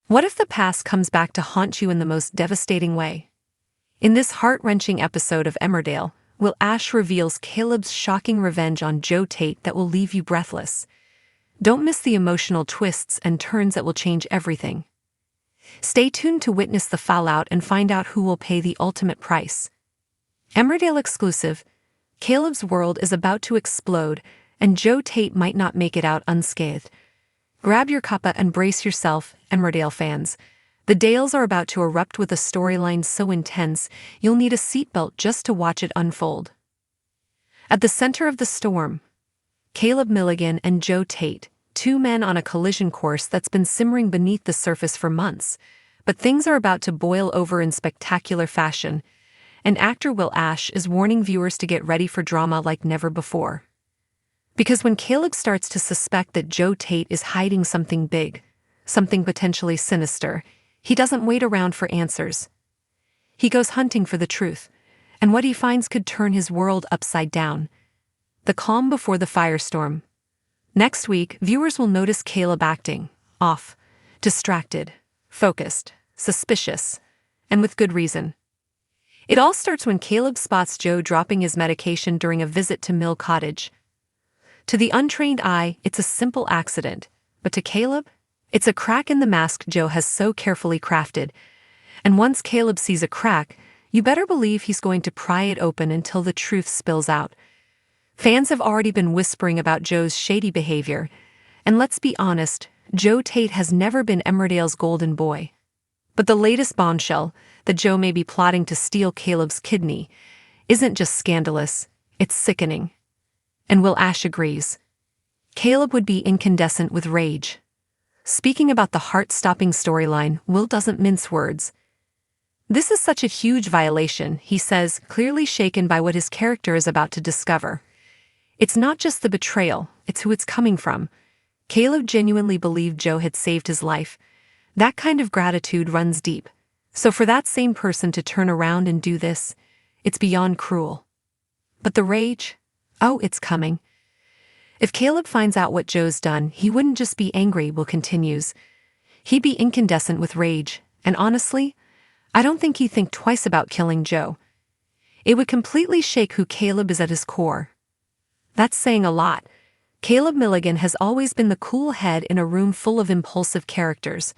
What if the past comes back to haunt you in the most devastating way? In this heart-wrenching episode of Emmerdale, Will Ash reveals Caleb's shocking revenge on Joe Tate that will leave you breathless. Don't miss the emotional twists and turns that will change everything. Stay tuned to witness the fallout and find out who will pay the ultimate price. Emmerdale exclusive: Caleb's world is about to explode, and Joe Tate might not make it out unscathed. Grab your cuppa and brace yourself, Emmerdale fans. The Dales are about to erupt with a storyline so intense, you'll need a seatbelt just to watch it unfold. At the center of the storm, Caleb Milligan and Joe Tate, two men on a collision course that's been simmering beneath the surface for months. But things are about to boil over in spectacular fashion, and actor Will Ash is warning viewers to get ready for drama like never before. Because when Caleb starts to suspect that Joe Tate is hiding something big, something potentially sinister, he doesn't wait around for answers. He goes hunting for the truth, and what he finds could turn his world upside down. The calm before the firestorm. Next week, viewers will notice Caleb acting off, distracted, focused, suspicious, and with good reason. It all starts when Caleb spots Joe dropping his medication during a visit to Mill Cottage. To the untrained eye, it's a simple accident, but to Caleb, it's a crack in the mask Joe has so carefully crafted. And once Caleb sees a crack, you better believe he's going to pry it open until the truth spills out. Fans have already been whispering about Joe's shady behavior, and let's be honest, Joe Tate has never been Emmerdale's golden boy. But the latest bombshell, that Joe may be plotting to steal Caleb's kidney, isn't just scandalous, it's sickening. And Will Ash agrees. Caleb would be incandescent with rage. Speaking about the heart-stopping storyline, Will doesn't mince words. This is such a huge violation, he says, clearly shaken by what his character is about to discover. It's not just the betrayal, it's who it's coming from. Caleb genuinely believed Joe had saved his life. That kind of gratitude runs deep. So for that same person to turn around and do this, it's beyond cruel. But the rage? Oh, it's coming. If Caleb finds out what Joe's done, he wouldn't just be angry, Will continues. He'd be incandescent with rage, and honestly, I don't think he'd think twice about killing Joe. It would completely shake who Caleb is at his core. That's saying a lot. Caleb Milligan has always been the cool head in a room full of impulsive characters.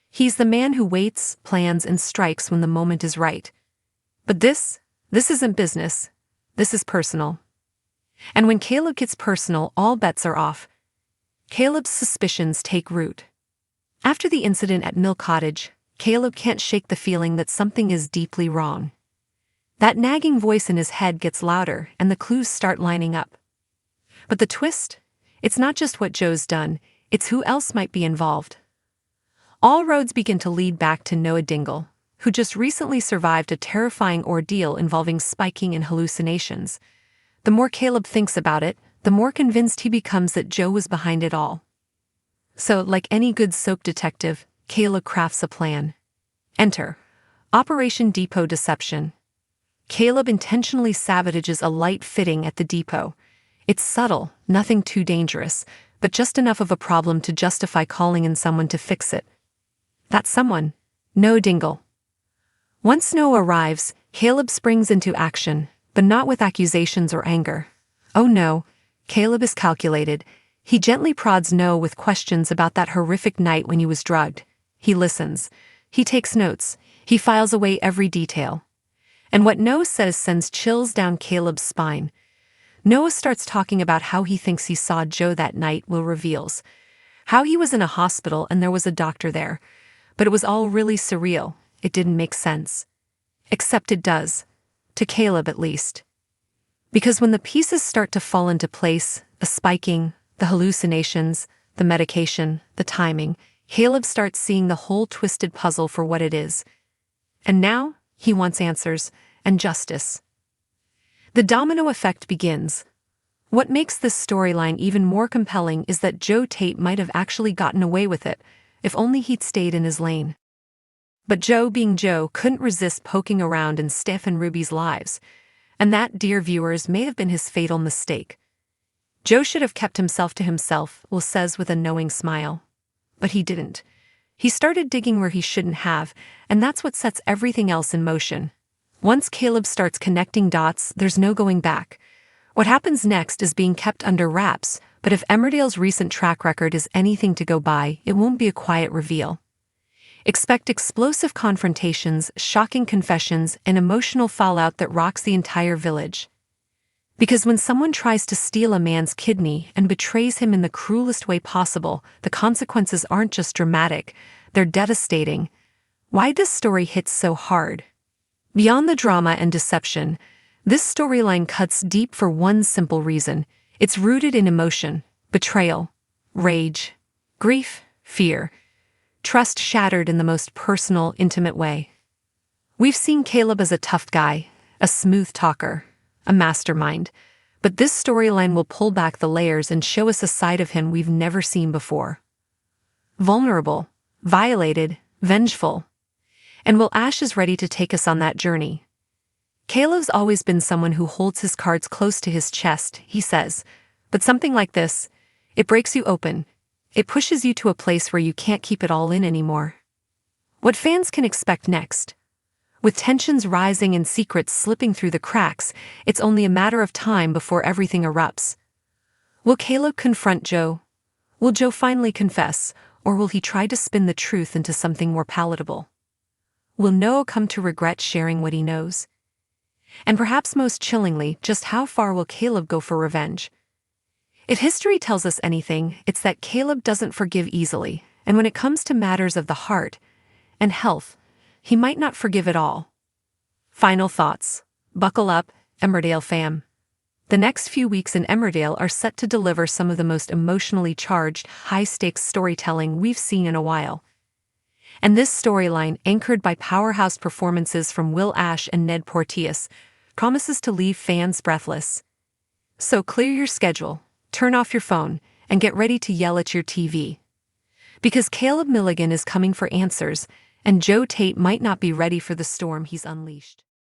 He's the man who waits, plans, and strikes when the moment is right. But this isn't business. This is personal. And when Caleb gets personal, all bets are off. Caleb's suspicions take root. After the incident at Mill Cottage, Caleb can't shake the feeling that something is deeply wrong. That nagging voice in his head gets louder, and the clues start lining up. But the twist? It's not just what Joe's done, it's who else might be involved. All roads begin to lead back to Noah Dingle, who just recently survived a terrifying ordeal involving spiking and hallucinations. The more Caleb thinks about it, the more convinced he becomes that Joe was behind it all. So, like any good soap detective, Caleb crafts a plan. Enter Operation Depot Deception. Caleb intentionally sabotages a light fitting at the depot. It's subtle, nothing too dangerous, but just enough of a problem to justify calling in someone to fix it. That someone, Noah Dingle. Once Noah arrives, Caleb springs into action, but not with accusations or anger. Oh no, Caleb is calculated. He gently prods Noah with questions about that horrific night when he was drugged. He listens. He takes notes. He files away every detail. And what Noah says sends chills down Caleb's spine. Noah starts talking about how he thinks he saw Joe that night, Will reveals. How he was in a hospital and there was a doctor there. But it was all really surreal. It didn't make sense. Except it does. To Caleb at least. Because when the pieces start to fall into place, the spiking, the hallucinations, the medication, the timing, Caleb starts seeing the whole twisted puzzle for what it is. And now, he wants answers, and justice. The domino effect begins. What makes this storyline even more compelling is that Joe Tate might have actually gotten away with it, if only he'd stayed in his lane. But Joe, being Joe, couldn't resist poking around in Steph and Ruby's lives, and that, dear viewers, may have been his fatal mistake. Joe should have kept himself to himself, Will says with a knowing smile. But he didn't. He started digging where he shouldn't have, and that's what sets everything else in motion. Once Caleb starts connecting dots, there's no going back. What happens next is being kept under wraps, but if Emmerdale's recent track record is anything to go by, it won't be a quiet reveal. Expect explosive confrontations, shocking confessions, and emotional fallout that rocks the entire village. Because when someone tries to steal a man's kidney and betrays him in the cruelest way possible, the consequences aren't just dramatic, they're devastating. Why this story hits so hard? Beyond the drama and deception, this storyline cuts deep for one simple reason. It's rooted in emotion, betrayal, rage, grief, fear, trust shattered in the most personal, intimate way. We've seen Caleb as a tough guy, a smooth talker, a mastermind, but this storyline will pull back the layers and show us a side of him we've never seen before. Vulnerable, violated, vengeful. And Will Ash is ready to take us on that journey. Caleb's always been someone who holds his cards close to his chest, he says, but something like this, it breaks you open. It pushes you to a place where you can't keep it all in anymore. What fans can expect next? With tensions rising and secrets slipping through the cracks, it's only a matter of time before everything erupts. Will Caleb confront Joe? Will Joe finally confess, or will he try to spin the truth into something more palatable? Will Noah come to regret sharing what he knows? And perhaps most chillingly, just how far will Caleb go for revenge? If history tells us anything, it's that Caleb doesn't forgive easily, and when it comes to matters of the heart and health, he might not forgive at all. Final thoughts. Buckle up, Emmerdale fam. The next few weeks in Emmerdale are set to deliver some of the most emotionally charged, high-stakes storytelling we've seen in a while. And this storyline, anchored by powerhouse performances from Will Ash and Ned Porteous, promises to leave fans breathless. So clear your schedule, turn off your phone, and get ready to yell at your TV. Because Caleb Milligan is coming for answers, and Joe Tate might not be ready for the storm he's unleashed.